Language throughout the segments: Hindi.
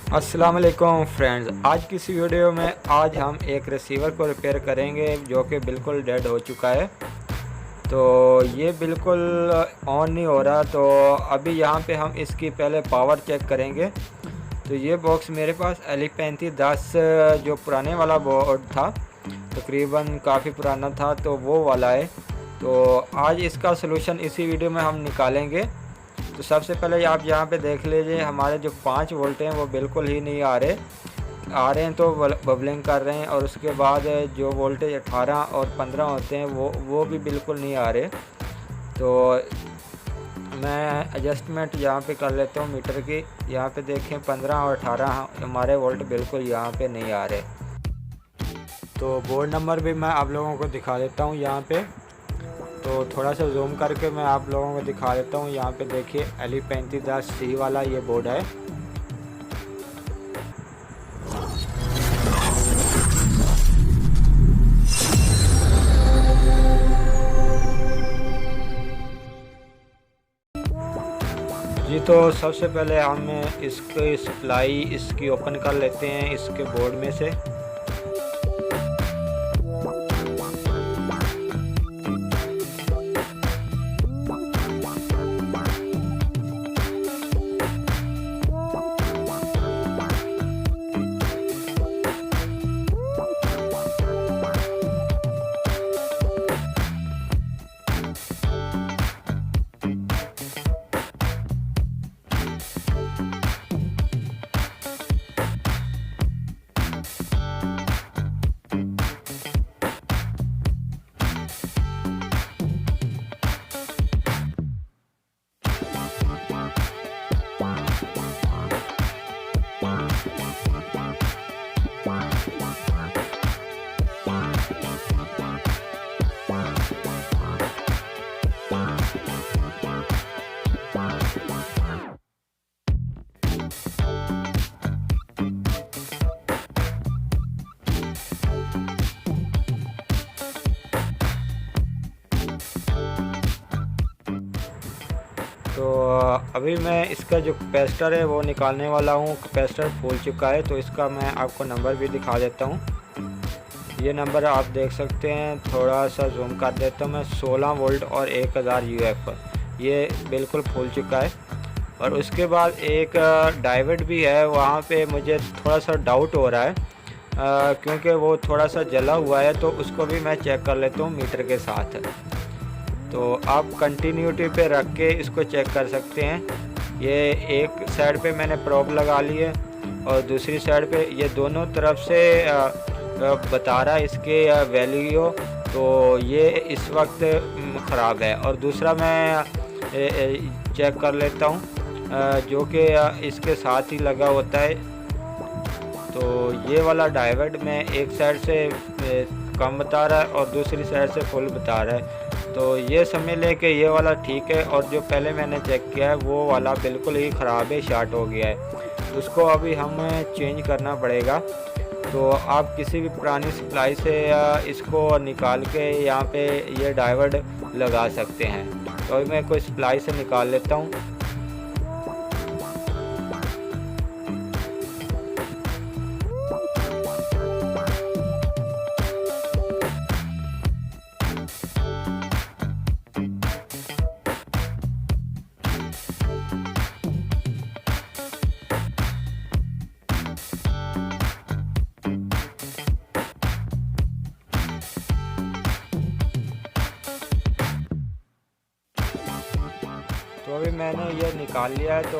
अस्सलाम वालेकुम फ्रेंड्स, आज की इस वीडियो में आज हम एक रिसीवर को रिपेयर करेंगे जो कि बिल्कुल डेड हो चुका है। तो ये बिल्कुल ऑन नहीं हो रहा। तो अभी यहाँ पे हम इसकी पहले पावर चेक करेंगे। तो ये बॉक्स मेरे पास LE3510 जो पुराने वाला बोर्ड था, तकरीबन काफ़ी पुराना था, तो वो वाला है। तो आज इसका सलूशन इसी वीडियो में हम निकालेंगे। तो सबसे पहले आप यहाँ पे देख लीजिए, हमारे जो 5 वोल्ट हैं वो बिल्कुल ही नहीं आ रहे हैं तो बबलिंग कर रहे हैं। और उसके बाद जो वोल्टेज 18 और 15 होते हैं वो भी बिल्कुल नहीं आ रहे। तो मैं एडजस्टमेंट यहाँ पे कर लेता हूँ मीटर की। यहाँ पे देखें 15 और 18 हमारे वोल्ट बिल्कुल यहाँ पे नहीं आ रहे। तो बोर्ड नंबर भी मैं आप लोगों को दिखा देता हूँ यहाँ पे। तो थोड़ा सा जूम करके मैं आप लोगों को दिखा देता हूँ। यहाँ पे देखिए LE3510C वाला ये बोर्ड है। जी, तो सबसे पहले हम इसकी सप्लाई इसकी ओपन कर लेते हैं इसके बोर्ड में से। तो अभी मैं इसका जो कैपेसिटर है वो निकालने वाला हूँ। कैपेसिटर फूल चुका है, तो इसका मैं आपको नंबर भी दिखा देता हूँ। ये नंबर आप देख सकते हैं, थोड़ा सा जूम कर देता हूँ मैं। 16 वोल्ट और 1000 UF ये बिल्कुल फूल चुका है। और उसके बाद एक डाइवर्ट भी है, वहाँ पे मुझे थोड़ा सा डाउट हो रहा है क्योंकि वो थोड़ा सा जला हुआ है। तो उसको भी मैं चेक कर लेता हूँ मीटर के साथ। तो आप कंटिन्यूटी पे रख के इसको चेक कर सकते हैं। ये एक साइड पे मैंने प्रोब लगा ली है और दूसरी साइड पे ये दोनों तरफ से बता रहा है इसके वैल्यू। तो ये इस वक्त ख़राब है। और दूसरा मैं चेक कर लेता हूँ जो कि इसके साथ ही लगा होता है। तो ये वाला डाइवर्ट में एक साइड से कम बता रहा है और दूसरी साइड से फुल बता रहा है। तो ये समझ लें कि ये वाला ठीक है और जो पहले मैंने चेक किया है वो वाला बिल्कुल ही ख़राब है, शॉर्ट हो गया है। उसको अभी हमें चेंज करना पड़ेगा। तो आप किसी भी पुरानी सप्लाई से इसको निकाल के यहाँ पे ये डाइवर्ट लगा सकते हैं। तो अभी मैं कोई सप्लाई से निकाल लेता हूँ। तो अभी मैंने ये निकाल लिया है। तो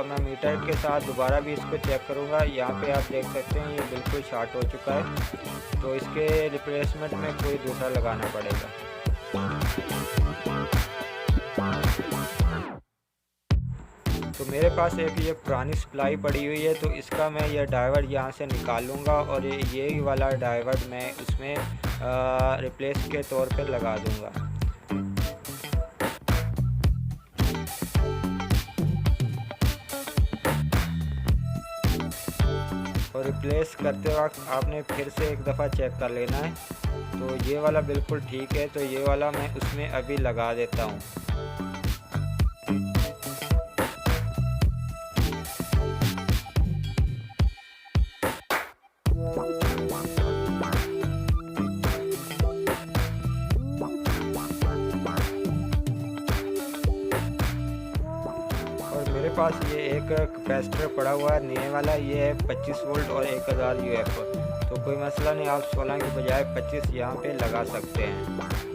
मैं मीटर के साथ दोबारा भी इसको चेक करूँगा। यहाँ पे आप देख सकते हैं ये बिल्कुल शॉर्ट हो चुका है। तो इसके रिप्लेसमेंट में कोई दूसरा लगाना पड़ेगा। तो मेरे पास एक ये पुरानी सप्लाई पड़ी हुई है, तो इसका मैं ये डाइवर्ट यहाँ से निकाल लूँगा और ये वाला डाइवर्ट मैं उसमें रिप्लेस के तौर पे लगा दूँगा। और रिप्लेस करते वक्त आपने फिर से एक दफ़ा चेक कर लेना है। तो ये वाला बिल्कुल ठीक है, तो ये वाला मैं उसमें अभी लगा देता हूँ। पास ये एक कैपेसिटर पड़ा हुआ है नए वाला, ये है 25 वोल्ट और 1000 UF। तो कोई मसला नहीं, आप 16 के बजाय 25 यहाँ पे लगा सकते हैं।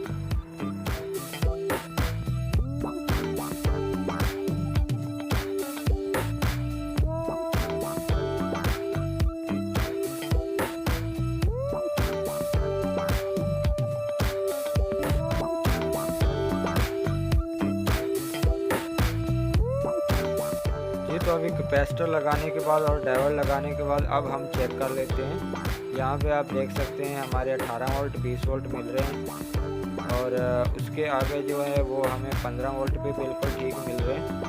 तो अभी कैपेसिटर लगाने के बाद और ड्राइवर लगाने के बाद अब हम चेक कर लेते हैं। यहाँ पे आप देख सकते हैं हमारे 18 वोल्ट 20 वोल्ट मिल रहे हैं और उसके आगे जो है वो हमें 15 वोल्ट भी बिल्कुल ठीक मिल रहे हैं।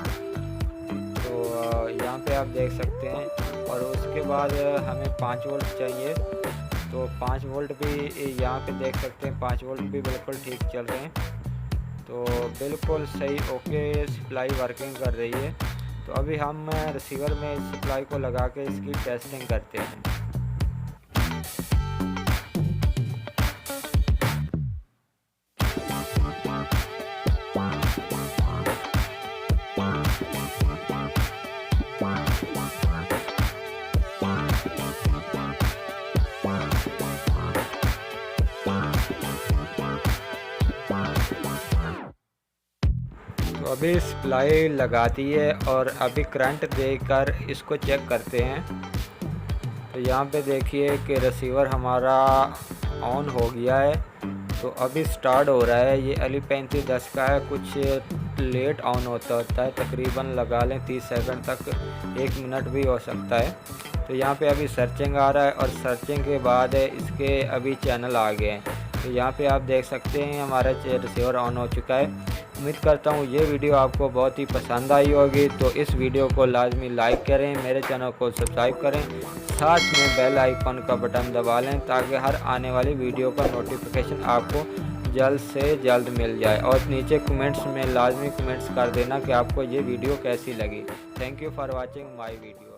तो यहाँ पे आप देख सकते हैं और उसके बाद हमें 5 वोल्ट चाहिए, तो 5 वोल्ट भी यहाँ पे देख सकते हैं 5 वोल्ट भी बिल्कुल ठीक चल रहे हैं। तो बिल्कुल सही ओके सप्लाई वर्किंग कर रही है। तो अभी हम रिसीवर में इस सप्लाई को लगा के इसकी टेस्टिंग करते हैं। तो अभी सप्लाई लगा दी है और अभी करंट देकर इसको चेक करते हैं। तो यहाँ पे देखिए कि रिसीवर हमारा ऑन हो गया है। तो अभी स्टार्ट हो रहा है। ये अली 3510 का है, कुछ लेट ऑन होता है, तकरीबन लगा लें 30 सेकंड तक, 1 मिनट भी हो सकता है। तो यहाँ पे अभी सर्चिंग आ रहा है और सर्चिंग के बाद इसके अभी चैनल आ गए हैं। तो यहाँ पे आप देख सकते हैं हमारा रिसीवर ऑन हो चुका है। उम्मीद करता हूँ ये वीडियो आपको बहुत ही पसंद आई होगी। तो इस वीडियो को लाजमी लाइक करें, मेरे चैनल को सब्सक्राइब करें, साथ में बेल आइकन का बटन दबा लें ताकि हर आने वाली वीडियो का नोटिफिकेशन आपको जल्द से जल्द मिल जाए। और नीचे कमेंट्स में लाजमी कमेंट्स कर देना कि आपको ये वीडियो कैसी लगी। Thank you for watching my video.